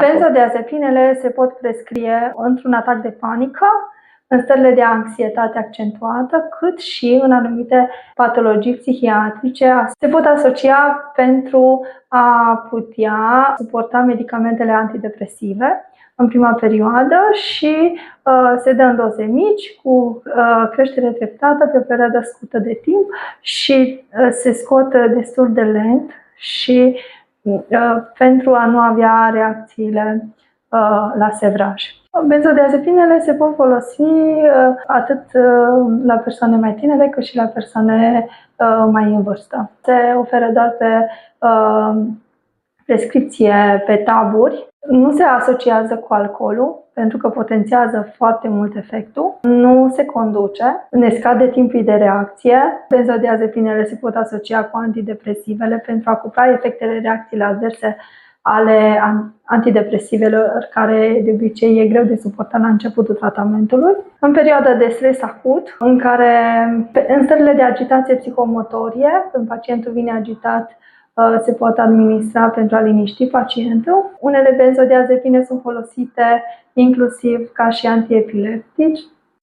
Benzodiazepinele se pot prescrie într-un atac de panică, în stările de anxietate accentuată, cât și în anumite patologii psihiatrice. Se pot asocia pentru a putea suporta medicamentele antidepresive în prima perioadă și se dă în doze mici, cu creștere treptată pe o perioadă scurtă de timp și se scot destul de lent și pentru a nu avea reacțiile la sevraj. Benzodiazepinele se pot folosi atât la persoane mai tinere cât și la persoane mai în vârstă. Se oferă doar pe prescripție pe taburi. Nu se asociază cu alcoolul, pentru că potențiază foarte mult efectul. Nu se conduce, ne scade timpul de reacție. Benzodiazepinele se pot asocia cu antidepresivele pentru a cupla efectele reacțiile adverse ale antidepresivelor, care de obicei e greu de suportat la începutul tratamentului. În perioada de stres acut, în stările de agitație psihomotorie, când pacientul vine agitat, se pot administra pentru a liniști pacientul. Unele benzodiazepine sunt folosite inclusiv ca și antiepileptici,